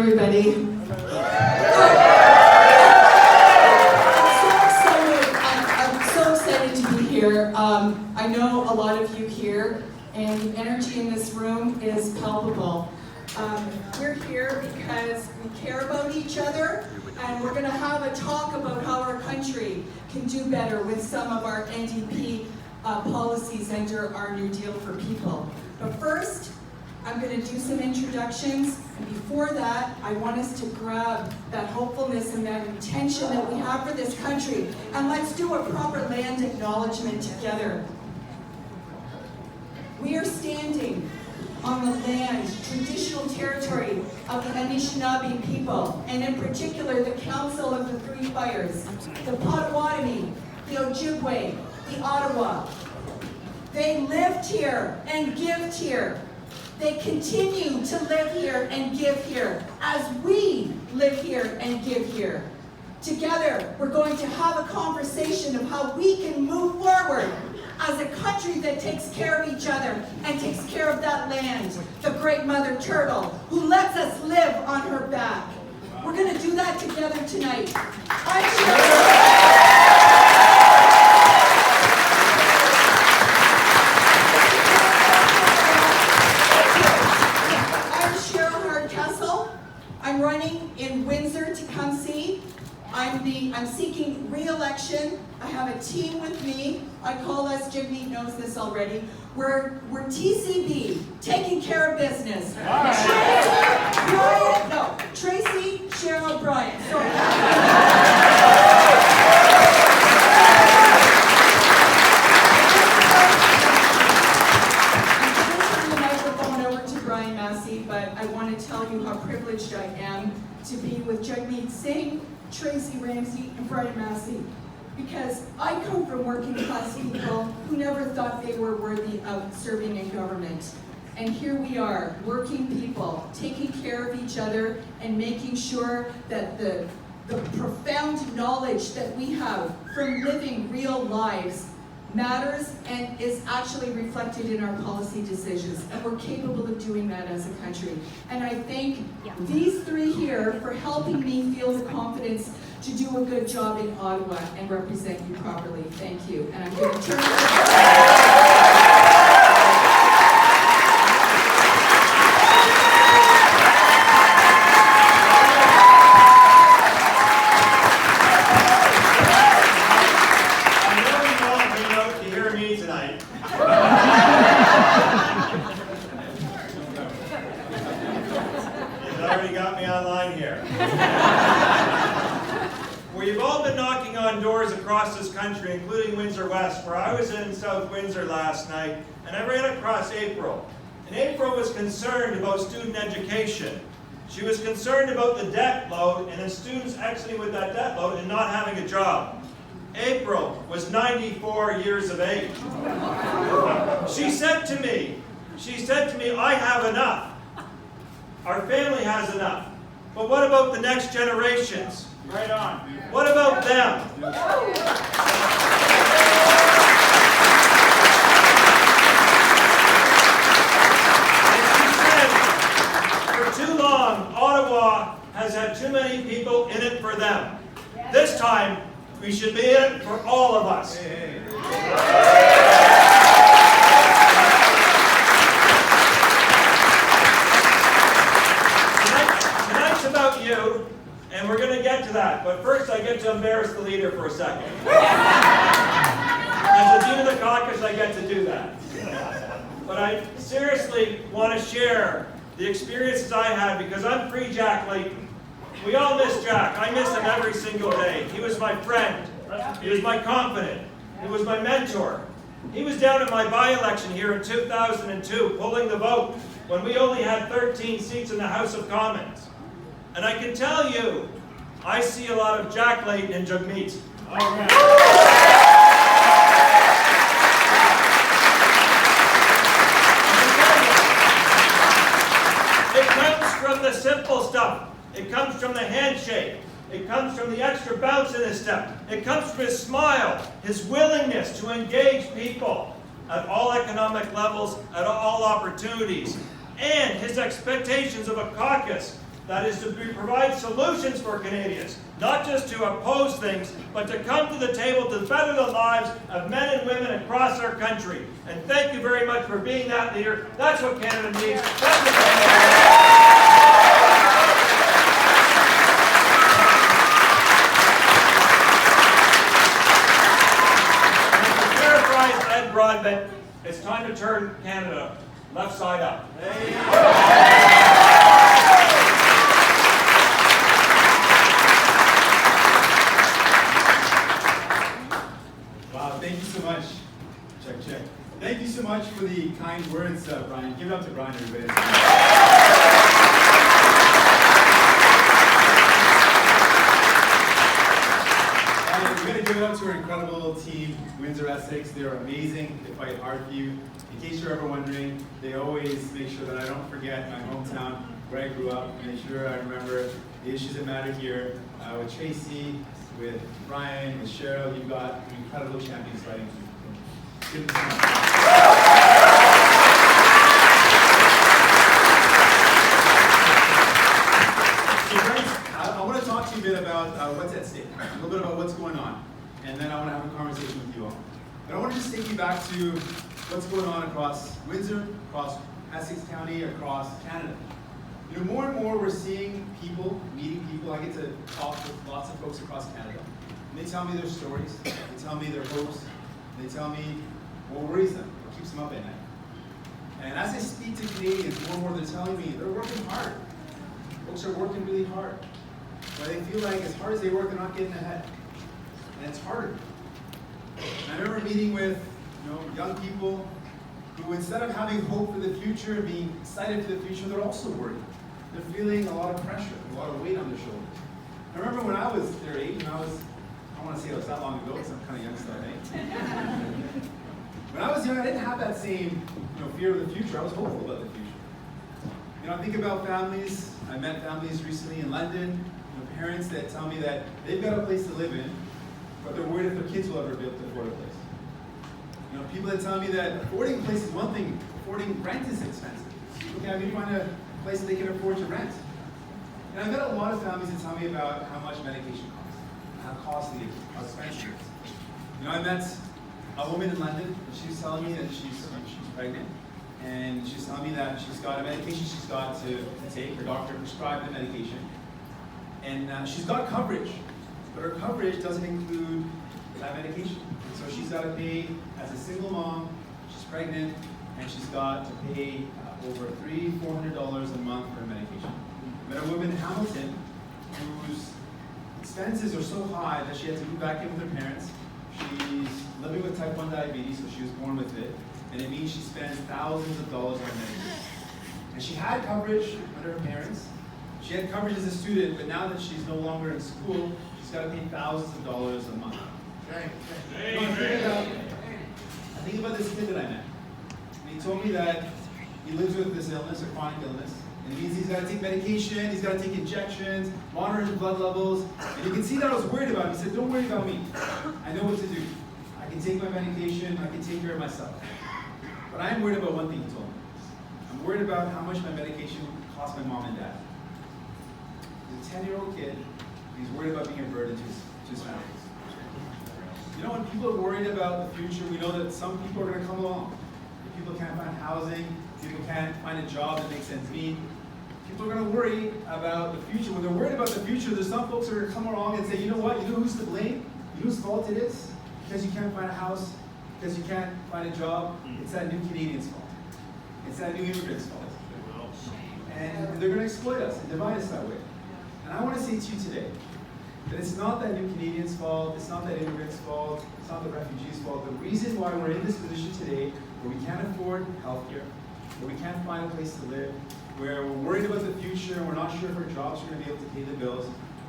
everybody. I'm so excited to be here. I know a lot of you here, and the energy in this room is palpable. We're here because we care about each other, and we're going to have a talk about how our country can do better with some of our NDP policies under our New Deal for People. But first, I'm going to do some introductions, and before that, I want us to grab that hopefulness and that intention that we have for this country, and let's do a proper land acknowledgement together. We are standing on the land, traditional territory of the Anishinaabe people, and in particular the Council of the Three Fires, the Potawatomi, the Ojibwe, the Ottawa. They lived here and lived here. They continue to live here and give here as we live here and give here. Together, we're going to have a conversation of how we can move forward as a country that takes care of each other and takes care of that land, the great mother turtle, who lets us live on her back. We're going to do that together tonight. I'm Cheryl Hardcastle. I'm running in Windsor to come see. I'm seeking re-election. I have a team with me. I call us, Jagmeet knows this already. We're TCB, taking care of business. Tracey, Cheryl, Brian. So, I'm going to turn the microphone over to Brian Masse, but I want to tell you how privileged I am to be with Jagmeet Singh, Tracey, Ramsey, and Brian Masse, because I come from working class people who never thought they were worthy of serving in government. And here we are, working people, taking care of each other and making sure that the profound knowledge that we have from living real lives matters and is actually reflected in our policy decisions. And we're capable of doing that as a country. And I thank these three here for helping me feel the confidence to do a good job in Ottawa and represent you properly. Thank you. And I'm going to turn it country, including Windsor West, where I was in South Windsor last night, and I ran across April. And April was concerned about student education. She was concerned about the debt load and the students exiting with that debt load and not having a job. April was 94 years of age. She said to me, I have enough. Our family has enough. But what about the next generations? Right on. What about them? And she said, for too long, Ottawa has had too many people in it for them. This time, we should be in it for all of us. Tonight's about you. And we're going to get to that, but first I get to embarrass the leader for a second. As the dean of the caucus, I get to do that. But I seriously want to share the experiences I had because I'm free Jack Layton. We all miss Jack. I miss him every single day. He was my friend. He was my confidant. He was my mentor. He was down at my by-election here in 2002, pulling the vote when we only had 13 seats in the House of Commons. And I can tell you, I see a lot of Jack Layton and Jagmeet. All right. It comes from the simple stuff. It comes from the handshake. It comes from the extra bounce in his step. It comes from his smile, his willingness to engage people at all economic levels, at all opportunities, and his expectations of a caucus that is to provide solutions for Canadians, not just to oppose things, but to come to the table to better the lives of men and women across our country. And thank you very much for being that leader. That's what Canada needs. That's what Canada needs. Ed Broadbent, it's time to turn Canada left side up. Wow, thank you so much. Check, check. Thank you so much for the kind words, Brian. Give it up to Brian, everybody. We're going to give it up to our incredible team, Windsor Essex. They're amazing. They fight hard for you. In case you're ever wondering, they always make sure that I don't forget my hometown, where I grew up. Make sure I remember the issues that matter here. With Tracey, with Brian, with Cheryl, you've got incredible champions fighting for you. Good to see you. I want to talk to you a bit about what's at stake, a little bit about what's going on, and then I want to have a conversation with you all. But I want to just take you back to what's going on across Windsor, across Essex County, across Canada. You know, more and more we're seeing people, meeting people. I get to talk with lots of folks across Canada, and they tell me their stories, they tell me their hopes, they tell me what worries them, what keeps them up at night. And as I speak to Canadians, more and more they're telling me they're working hard. Folks are working really hard. But they feel like as hard as they work, they're not getting ahead. And it's harder. And I remember meeting with young people who, instead of having hope for the future, being excited for the future, they're also worried. They're feeling a lot of pressure, a lot of weight on their shoulders. I remember when I was their age, and I don't want to say it was that long ago, because I'm kind of young still, I think. When I was young, I didn't have that same fear of the future. I was hopeful about the future. I think about families. I met families recently in London, parents that tell me that they've got a place to live in, but they're worried if their kids will ever be able to afford a place. People that tell me that affording a place is one thing, affording rent is expensive. People can't even find a place that they can afford to rent. And I've got a lot of families that tell me about how much medication costs, how costly it is, how expensive it is. I met a woman in London, and she was telling me that she's pregnant, and she's telling me that she's got a medication she's got to take. Her doctor prescribed the medication. And she's got coverage, but her coverage doesn't include that medication. So she's got to pay, as a single mom, she's pregnant, and she's got to pay over $400 a month for medication. But a woman in Hamilton, whose expenses are so high that she had to move back in with her parents. She's living with type 1 diabetes, so she was born with it, and it means she spends thousands of dollars on medication. And she had coverage under her parents. She had coverage as a student, but now that she's no longer in school, she's got to pay thousands of dollars a month. I think about this kid that I met. And he told me that he lives with this illness, a chronic illness. And it means he's got to take medication, he's got to take injections, monitor his blood levels. And you can see that I was worried about him. He said, don't worry about me. I know what to do. I can take my medication, I can take care of myself. But I am worried about one thing, he told me. I'm worried about how much my medication costs my mom and dad. He's a 10-year-old kid, and he's worried about being a burden to his family. When people are worried about the future, we know that some people are going to come along. If people can't find housing, people can't find a job that makes ends meet, people are going to worry about the future. When they're worried about the future, there's some folks who are going to come along and say, you know what, you know who's to blame? You know whose fault it is? Because you can't find a house, because you can't find a job, it's that new Canadian's fault. It's that new immigrant's fault. And they're going to exploit us and divide us that way. And I want to say to you today, that it's not that new Canadian's fault, it's not that immigrant's fault, it's not the refugees' fault. The reason why we're in this position today, where we can't afford healthcare, where we can't find a place to live, where we're worried about the future and we're not sure if our jobs are going to be able to pay the bills,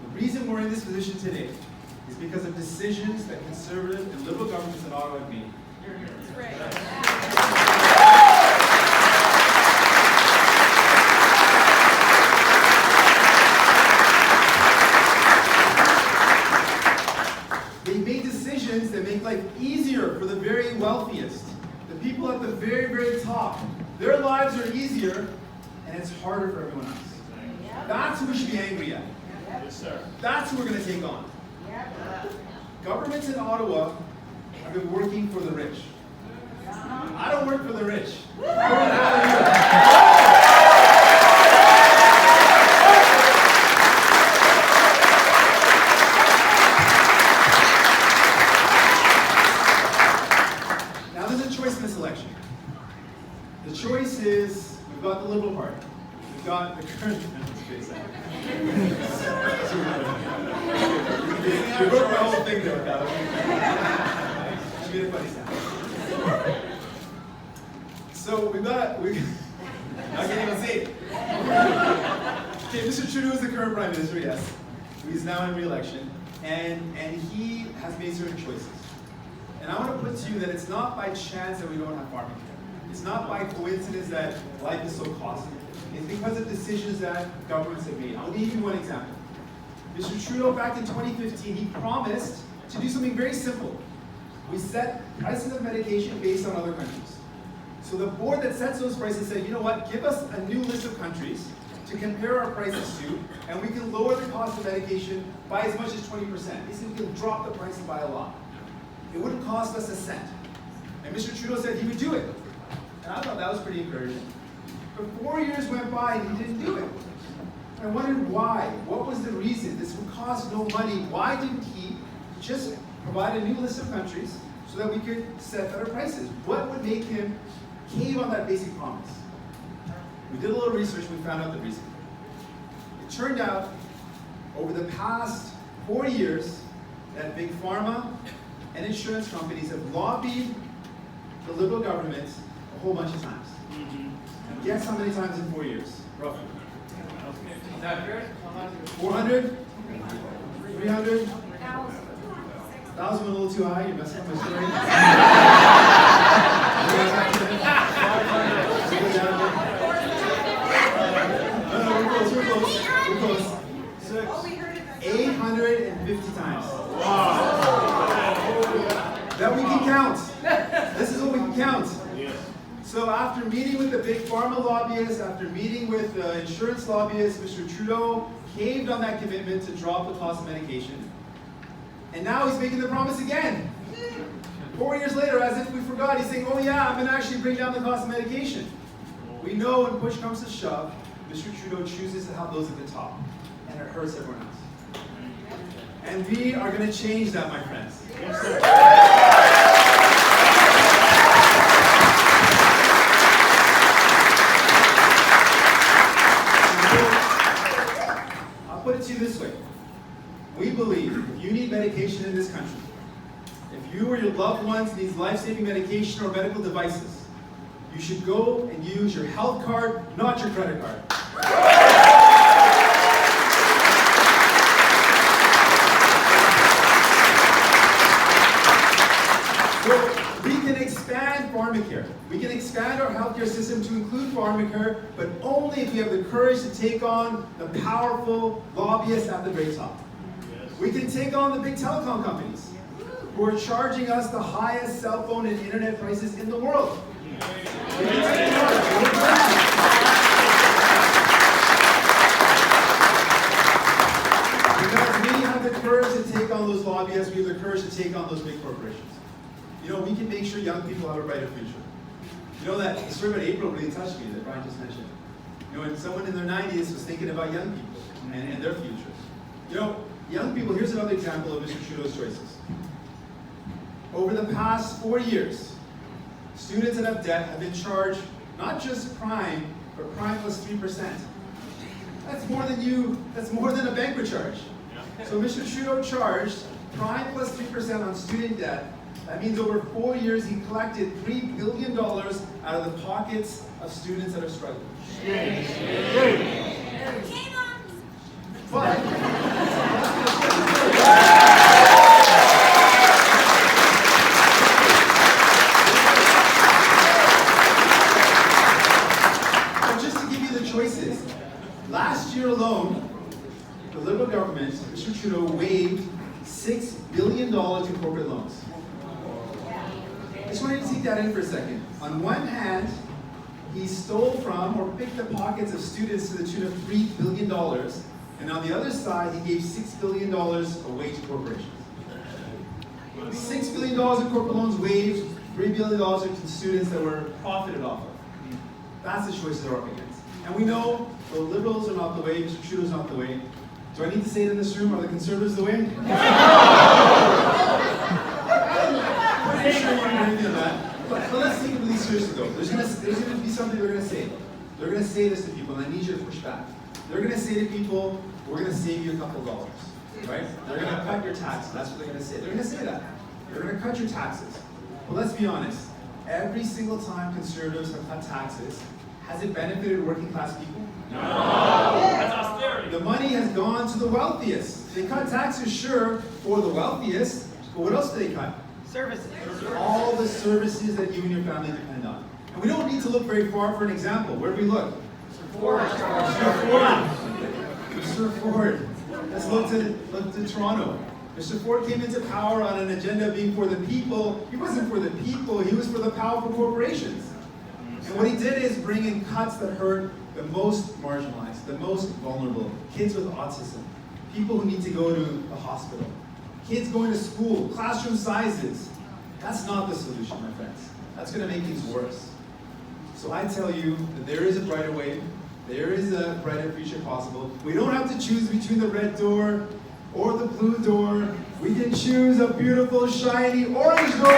the reason we're in this position today is because of decisions that conservative and liberal governments in Ottawa have made. That's right. That make life easier for the very wealthiest. The people at the very, very top. Their lives are easier, and it's harder for everyone else. That's who we should be angry at. Yes, sir. That's who we're going to take on. Governments in Ottawa have been working for the rich. I don't work for the rich. Now there's a choice in this election. The choice is, we've got the Liberal Party. We've got the current... You broke my whole thing there, Cal. Should be a funny sound. So we've got I can't even say it. Okay, Mr. Trudeau is the current Prime Minister, yes. He's now in re-election, and he has made certain choices. And I want to put to you that it's not by chance that we don't have farming here. It's not by coincidence that life is so costly. It's because of decisions that governments have made. I'll give you one example. Mr. Trudeau, back in 2015, he promised to do something very simple. We set prices of medication based on other countries. So the board that sets those prices said, you know what, give us a new list of countries to compare our prices to, and we can lower the cost of medication by as much as 20%. Basically, we can drop the prices by a lot. It wouldn't cost us a cent. And Mr. Trudeau said he would do it. And I thought that was pretty encouraging. But 4 years went by and he didn't do it. I wondered why. What was the reason? This would cost no money. Why didn't he just provide a new list of countries so that we could set better prices? What would make him cave on that basic promise? We did a little research and we found out the reason. It turned out, over the past 4 years, that big pharma and insurance companies have lobbied the Liberal government a whole bunch of times. And guess how many times in 4 years, roughly? 400? 300? 1,000 a little too high, you're messing up my story. We're close. 850 times. Wow. That we can count. This is what we can count. So after meeting with the big pharma lobbyists, after meeting with insurance lobbyists, Mr. Trudeau caved on that commitment to drop the cost of medication. And now he's making the promise again. 4 years later, as if we forgot, he's saying, oh yeah, I'm going to actually bring down the cost of medication. We know when push comes to shove, Mr. Trudeau chooses to have those at the top. And it hurts everyone else. And we are going to change that, my friends. Yes, sir. Put it to you this way. We believe if you need medication in this country, if you or your loved ones needs life-saving medication or medical devices, you should go and use your health card, not your credit card. So we can expand pharmacare. We can expand our healthcare system to include pharmacare, but only if we have the courage to take on the powerful lobbyists at the very top. We can take on the big telecom companies who are charging us the highest cell phone and internet prices in the world. We can take them on. Because we have the courage to take on those lobbyists, we have the courage to take on those big corporations. You know, we can make sure young people have a brighter future. You know that the story about April really touched me that Brian just mentioned. You know, when someone in their 90s was thinking about young people and their future. You know, young people, here's another example of Mr. Trudeau's choices. Over the past 4 years, students that have debt have been charged not just prime, but prime plus 3%. That's more than a bank would charge. So Mr. Trudeau charged prime plus 3% on student debt. That means over 4 years he collected $3 billion out of the pockets of students that are struggling. But just to give you the choices, last year alone, the Liberal government, Mr. Trudeau, waived $6 billion in corporate loans. I just wanted to take that in for a second. On one hand, he stole from or picked the pockets of students to the tune of $3 billion. And on the other side, he gave $6 billion away to corporations. $6 billion in corporate loans waived, $3 billion to students that were profited off of. That's the choices they're up against. And we know the Liberals are not the way, Mr. Trudeau's not the way. Do I need to say it in this room? Are the Conservatives the way? I'm pretty sure we're not anything of that. But let's take it really seriously though. There's gonna be something they're gonna say. They're gonna say this to people, and I need you to push back. They're gonna say to people, we're gonna save you a couple dollars. Right? They're gonna cut your taxes. That's what they're gonna say. They're gonna say that. They're gonna cut your taxes. But let's be honest. Every single time Conservatives have cut taxes, has it benefited working class people? No. That's austerity. The money has gone to the wealthiest. They cut taxes, sure, for the wealthiest, but what else do they cut? Services. All the services that you and your family depend on. And we don't need to look very far for an example. Where do we look? Mr. Ford. Let's look to Toronto. Mr. Ford came into power on an agenda of being for the people. He wasn't for the people, he was for the powerful corporations. And what he did is bring in cuts that hurt the most marginalized, the most vulnerable, kids with autism, people who need to go to the hospital, kids going to school, classroom sizes. That's not the solution, my friends. That's going to make things worse. So I tell you that there is a brighter way. There is a brighter future possible. We don't have to choose between the red door or the blue door. We can choose a beautiful, shiny orange door.